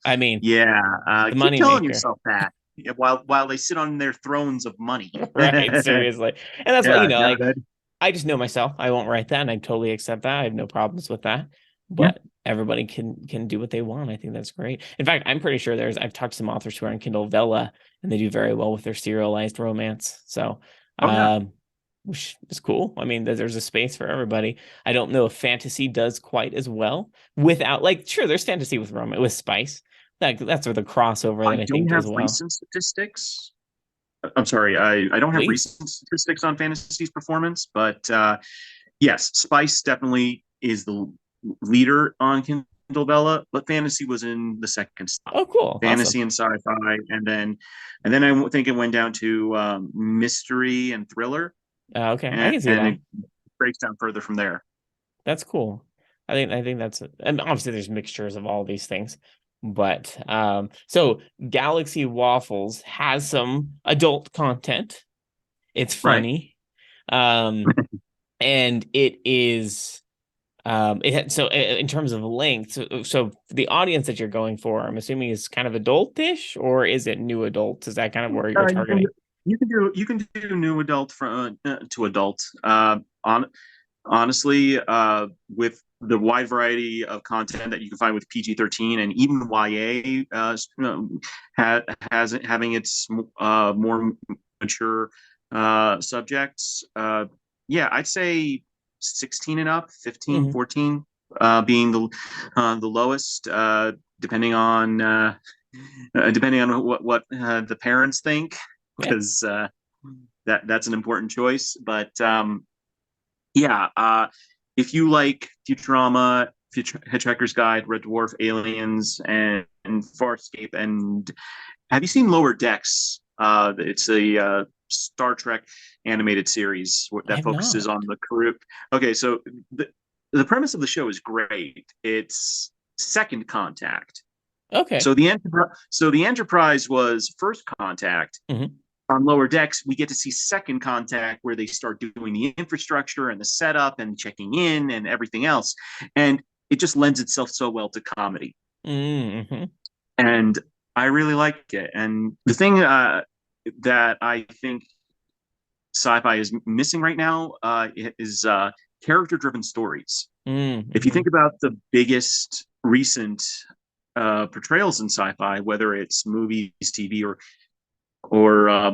I mean, yeah, the keep money telling maker. yourself that, yeah, while they sit on their thrones of money. Right, seriously. And that's why, Yeah, never like good. I just know myself. I won't write that, and I totally accept that. I have no problems with that. Yeah. But everybody can do what they want. I think that's great. In fact, I'm pretty sure I've talked to some authors who are on Kindle Vella, and they do very well with their serialized romance. So, Oh yeah. which is cool. I mean, there's a space for everybody. I don't know if fantasy does quite as well without, like, sure, there's fantasy with romance with spice, That's where the crossover I that I don't think have does well. recent statistics. I'm sorry, I don't have Please. recent statistics on Fantasy's performance, but yes, Spice definitely is the leader on Kindle Vella, but Fantasy was in the second spot. Oh, cool. Awesome. Fantasy and sci-fi, and then I think it went down to mystery and thriller, Okay, I can see and that. it breaks down further from there. That's cool. I think that's, and obviously there's mixtures of all these things. But so Galaxy Waffles has some adult content. It's Right. funny. Um and it is it had, so in terms of length, so the audience that you're going for, I'm assuming is kind of adultish, or is it new adults? Is that kind of where you're You can targeting? do new adult from to adult. Honestly, with the wide variety of content that you can find with PG-13 and even YA has having its more mature subjects. Yeah, I'd say 16 and up, 15, Hmm. 14 being the lowest, depending on what the parents think, Yeah. because that's an important choice. But yeah, if you like Futurama, Hitchhiker's Guide, Red Dwarf, Aliens, and Farscape, and have you seen Lower Decks? It's a Star Trek animated series I that have focuses not. on the crew. Okay, so the premise of the show is great. It's second contact. Okay. So the Enterprise was first contact. Hmm. On Lower Decks, we get to see second contact where they start doing the infrastructure and the setup and checking in and everything else. And it just lends itself so well to comedy. Hmm. And I really like it. And the thing that I think sci-fi is missing right now is character-driven stories. If you Hmm. think about the biggest recent portrayals in sci-fi, whether it's movies, TV, or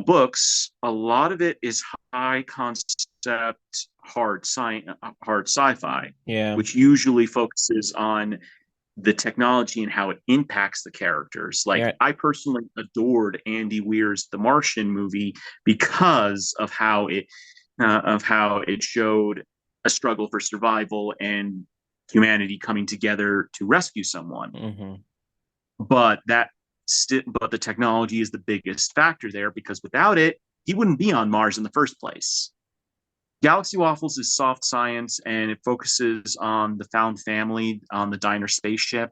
books, a lot of it is high concept, hard sci-fi, Yeah. which usually focuses on the technology and how it impacts the characters. Like Yeah. I personally adored Andy Weir's The Martian movie because of how it showed a struggle for survival and humanity coming together to rescue someone. Hmm. But but the technology is the biggest factor there because without it, he wouldn't be on Mars in the first place. Galaxy Waffles is soft science and it focuses on the found family on the diner spaceship.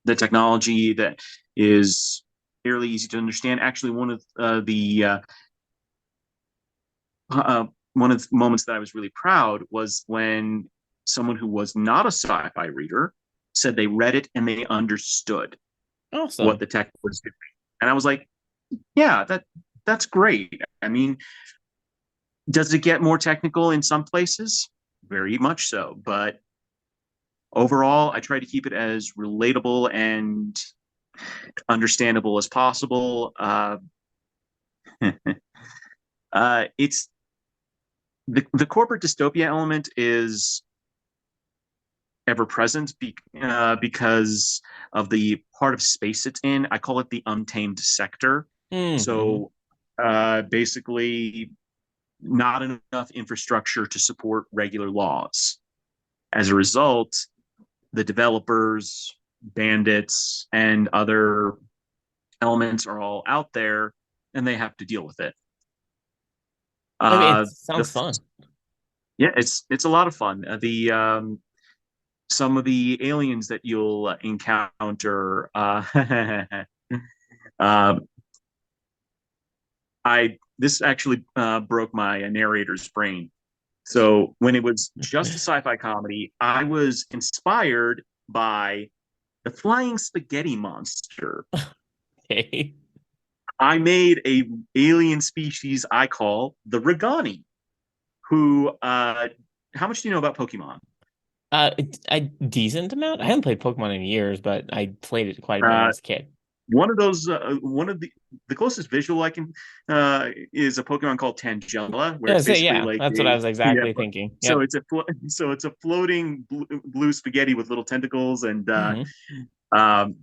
The technology that is fairly easy to understand. Actually, one of the moments that I was really proud was when someone who was not a sci-fi reader said they read it and they understood what Awesome. the tech was doing. And I was like, yeah, that's great. I mean, does it get more technical in some places? Very much so. But overall, I try to keep it as relatable and understandable as possible. It's the corporate dystopia element is ever present because of the part of space it's in. I call it the untamed sector. Hmm. So basically, not enough infrastructure to support regular laws. As a result, the developers, bandits, and other elements are all out there, and they have to deal with it. I mean, it The sounds fun. Yeah, it's a lot of fun. The Some of the aliens that you'll encounter, uh, I this actually broke my narrator's brain. So when it was just a sci-fi comedy, I was inspired by the flying spaghetti monster. Okay. I made a alien species I call the Regani, who how much do you know about Pokemon? A decent amount. I haven't played Pokemon in years, but I played it quite a bit when I Uh, was a kid. one of the closest visual I can is a Pokemon called Tangela, where Yeah, it's so basically yeah, like that's what I a was yeah. exactly thinking. So Yep. it's a floating blue spaghetti with little tentacles, and Hmm. um,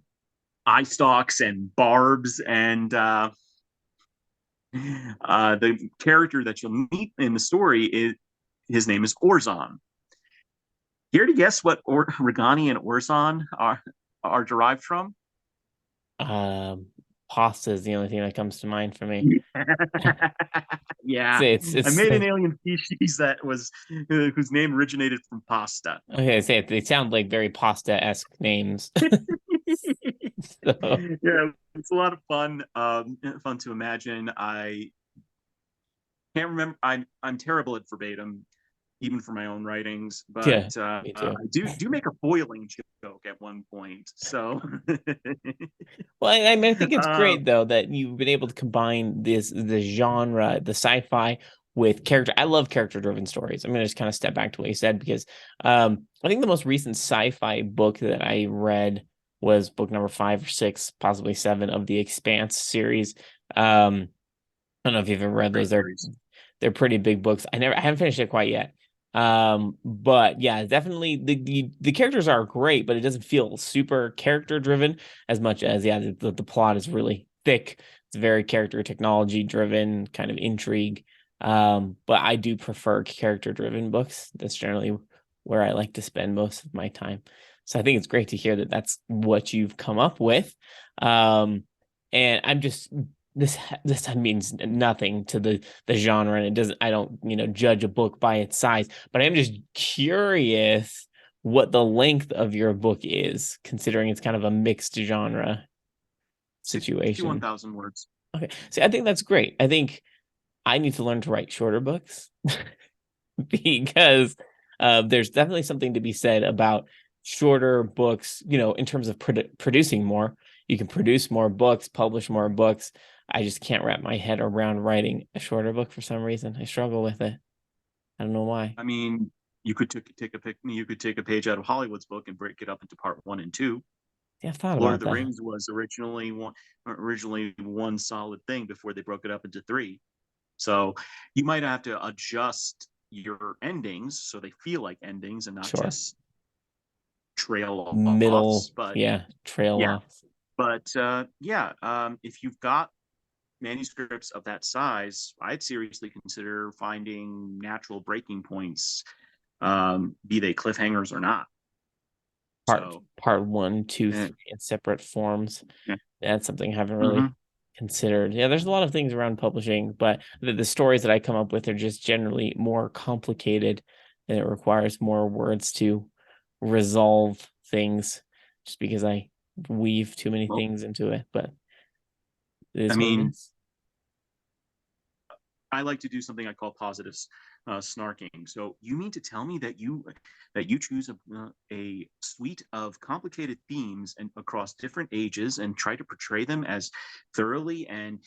eye stalks and barbs, and the character that you'll meet in the story is his name is Orzon. Here to guess what Regani and Orzon are derived from? Um, Pasta is the only thing that comes to mind for me. Yeah, Say I it's made an alien species that was whose name originated from pasta. okay. Say it. They sound like very pasta-esque names. So Yeah, it's a lot of fun. Fun to imagine. I can't remember. I'm terrible at verbatim, even for my own writings. But yeah, me I too. do make a boiling joke at one point. So, Well, I mean, I think it's uh, great though that you've been able to combine the genre, the sci-fi with character. I love character-driven stories. I'm gonna just kind of step back to what you said because I think the most recent sci-fi book that I read was book number 5 or 6, possibly 7 of the Expanse series. I don't know if you've ever read great those. They're series. they're pretty big books. I haven't finished it quite yet. But yeah, definitely the characters are great, but it doesn't feel super character driven as much as yeah, the plot is really thick. It's very character technology driven, kind of intrigue. But I do prefer character driven books. That's generally where I like to spend most of my time. So I think it's great to hear that that's what you've come up with. Um, and I'm just this means nothing to the genre, and it doesn't, I don't judge a book by its size, but I'm just curious what the length of your book is, considering it's kind of a mixed genre 61,000 situation. words. Okay, see, I think that's great. I think I need to learn to write shorter books because there's definitely something to be said about shorter books, in terms of producing more. You can produce more books, publish more books. I just can't wrap my head around writing a shorter book for some reason. I struggle with it. I don't know why. I mean, you could you could take a page out of Hollywood's book and break it up into part one and two. Yeah, I've thought Lord of about the that. Rings was originally one solid thing before they broke it up into three. So you might have to adjust your endings so they feel like endings and not Sure. just trail Middle, offs. But yeah, trail yeah, off. if you've got manuscripts of that size, I'd seriously consider finding natural breaking points, be they cliffhangers or not. So, Part one, two, eh, three in separate forms. yeah. That's something I haven't Mm-hmm. really considered. Yeah, there's a lot of things around publishing, but the stories that I come up with are just generally more complicated and it requires more words to resolve things just because I weave too many Well, things into it, but it I is what it mean, is. I like to do something I call positive snarking. So you mean to tell me that you choose a suite of complicated themes and across different ages and try to portray them as thoroughly and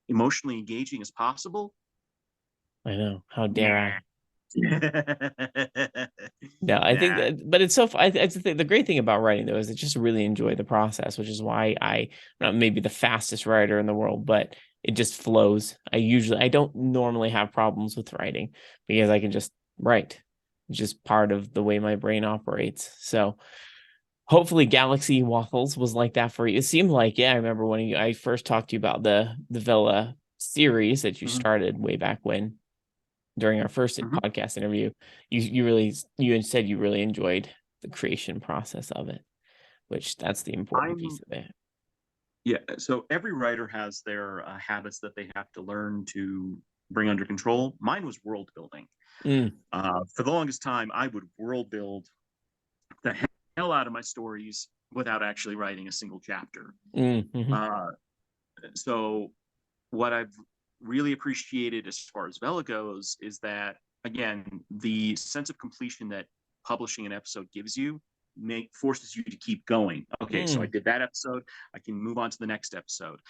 emotionally engaging as possible? I know. How dare Nah. I? No, I think Nah. that, but it's so. It's the great thing about writing though is I just really enjoy the process, which is why I'm not maybe the fastest writer in the world, but it just flows. I don't normally have problems with writing because I can just write. It's just part of the way my brain operates. So hopefully, Galaxy Waffles was like that for you. It seemed like, yeah. I remember when I first talked to you about the Villa series that you Mhm, started way back when during our first mhm. podcast interview, you said you really enjoyed the creation process of it, which that's the important piece I'm of it. Yeah. So every writer has their habits that they have to learn to bring under control. Mine was world building. Mm, For the longest time, I would world build the hell out of my stories without actually writing a single chapter. mhm. Uh, so what I've really appreciated as far as Vela goes is that, again, the sense of completion that publishing an episode gives you forces you to keep going. Okay, so I Mm. did that episode. I can move on to the next episode.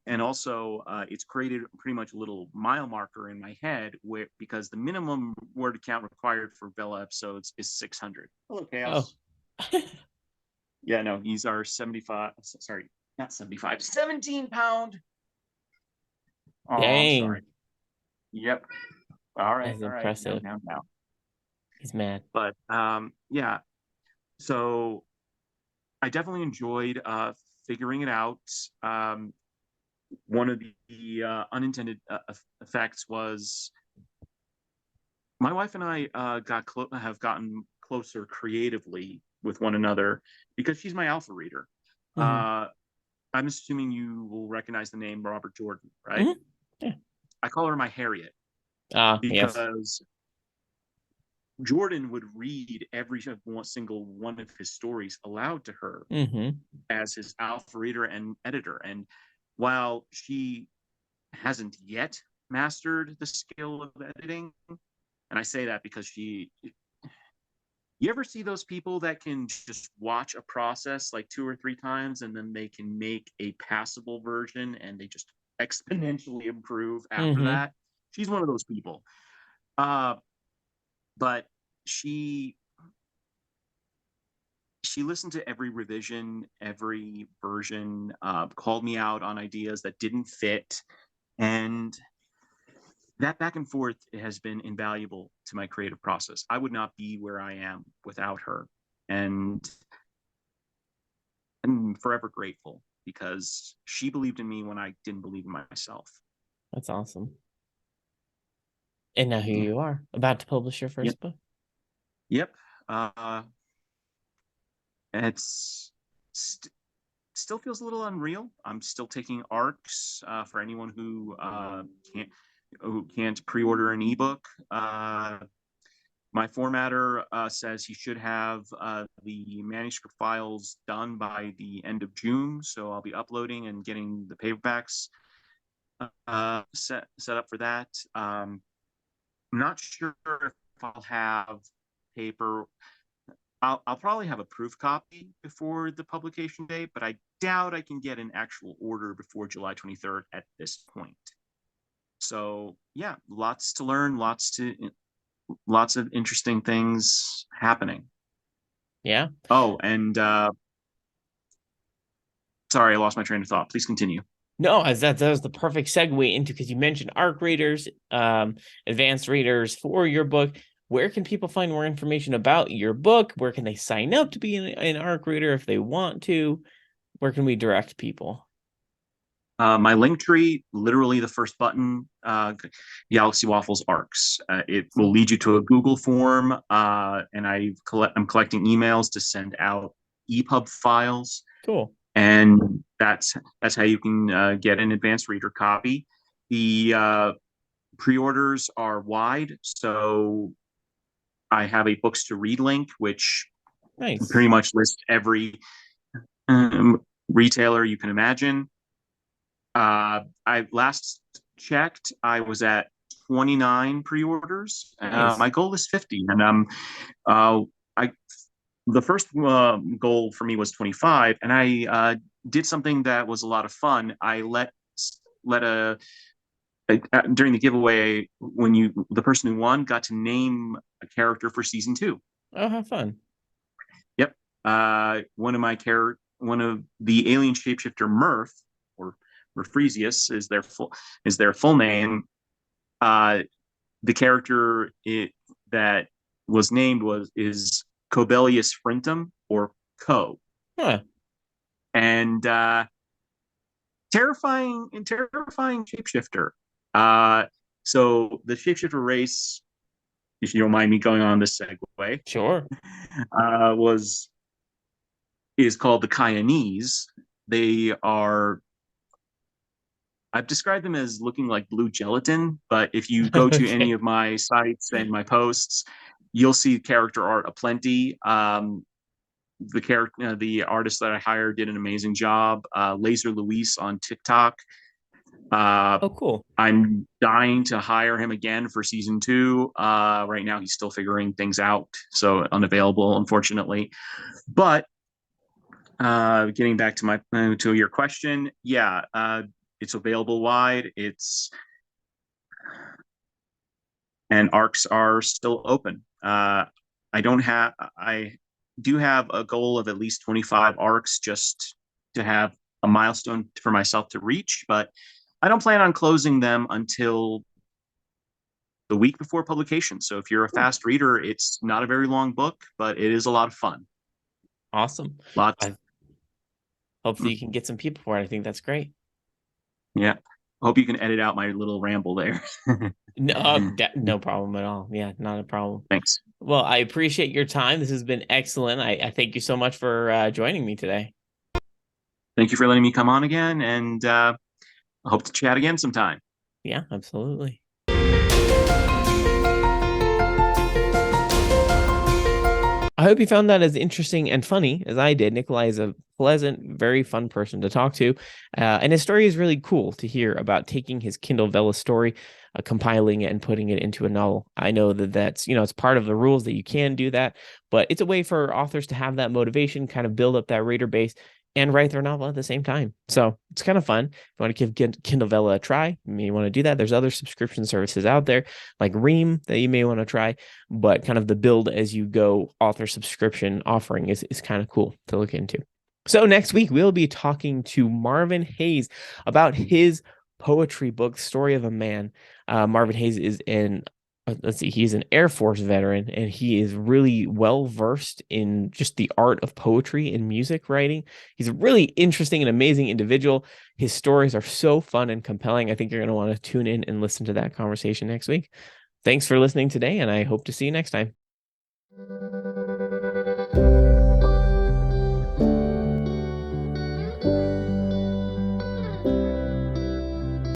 And also, it's created pretty much a little mile marker in my head where because the minimum word count required for Vela episodes is 600. Hello, Oh, Chaos. Yeah, no, he's our 75. Sorry, not 75, 17 pound. Oh, I'm dang, sorry. Yep. All right. that's All right. No, impressive. no, no. He's mad. But yeah. So I definitely enjoyed figuring it out. One of the unintended effects was my wife and I have gotten closer creatively with one another because she's my alpha reader. Hmm. Uh, I'm assuming you will recognize the name Robert Jordan, right? Hmm. Yeah. I call her my Harriet Yes. because Jordan would read every single one of his stories aloud to her Hmm. as his alpha reader and editor. And while she hasn't yet mastered the skill of editing, and I say that because you ever see those people that can just watch a process like two or three times and then they can make a passable version and they just exponentially improve after Hmm. that? She's one of those people. Uh, but she she listened to every revision, every version, called me out on ideas that didn't fit, and that back and forth has been invaluable to my creative process. I would not be where I am without her, and I'm forever grateful because she believed in me when I didn't believe in myself. That's awesome. And now here Yeah. you are, about to publish your Yep. first book. Yep. Uh, it's st- still feels a little unreal. I'm still taking ARCs for anyone can't who can't pre-order an ebook. My formatter says he should have the manuscript files done by the end of June, so I'll be uploading and getting the paperbacks set up for that. I'm not sure if I'll have paper. I'll probably have a proof copy before the publication date, but I doubt I can get an actual order before July 23rd at this point. So yeah, lots to learn, lots of interesting things happening. Yeah. Oh, and sorry, I lost my train of thought. Please continue. No, as that was the perfect segue into, because you mentioned ARC readers, advanced readers for your book. Where can people find more information about your book? Where can they sign up to be an ARC reader if they want to? Where can we direct people? My link tree, literally the first button, Galaxy Waffles ARCs. It will lead you to a Google form, and I'm collecting emails to send out EPUB files, Cool. and that's how you can get an advanced reader copy. The pre-orders are wide, so I have a books to read link, which pretty Nice. much lists every retailer you can imagine. I last checked, I was at 29 pre-orders. My Nice. goal is 50, and uh, I the first goal for me was 25, and I did something that was a lot of fun. I let during the giveaway when the person who won got to name a character for season two. Oh, have fun. Yep. One of the alien shapeshifter Murph or Murphresius is their full name. Uh, the character that was named is Cobelius Frintum or Co. Huh. And terrifying shapeshifter. Uh, so the shapeshifter race, if you don't mind me going on this segue, Sure. was is called the Kyanese. They are I've described them as looking like blue gelatin, but if you go to any Okay. of my sites and my posts, you'll see character art aplenty. The artist that I hired did an amazing job. Laser Luis on TikTok. Uh, Oh, cool. I'm dying to hire him again for season two. Right now, he's still figuring things out, so unavailable, unfortunately. But getting back to your question, yeah, it's available wide. It's and arcs are still open. I do have a goal of at least 25 arcs just to have a milestone for myself to reach, but I don't plan on closing them until the week before publication. So if you're a Cool. fast reader, it's not a very long book, but it is a lot of fun. Awesome. Lots I hopefully you can get some people for it. I think that's great. Yeah. Hope you can edit out my little ramble there. No, no problem at all. Yeah, not a problem. Thanks. Well, I appreciate your time. This has been excellent. I thank you so much for joining me today. Thank you for letting me come on again, and I hope to chat again sometime. Yeah, absolutely. I hope you found that as interesting and funny as I did. Nikolai is a pleasant, very fun person to talk to. And his story is really cool to hear about taking his Kindle Vella story, compiling it and putting it into a novel. I know that that's, it's part of the rules that you can do that, but it's a way for authors to have that motivation, kind of build up that reader base and write their novel at the same time. So it's kind of fun. If you want to give Kindle Vella a try, you may want to do that. There's other subscription services out there like Ream that you may want to try, but kind of the build as you go author subscription offering is kind of cool to look into. So next week, we'll be talking to Marvin Hayes about his poetry book, Story of a Man. Marvin Hayes is he's an Air Force veteran, and he is really well versed in just the art of poetry and music writing. He's a really interesting and amazing individual. His stories are so fun and compelling. I think you're going to want to tune in and listen to that conversation next week. Thanks for listening today, and I hope to see you next time.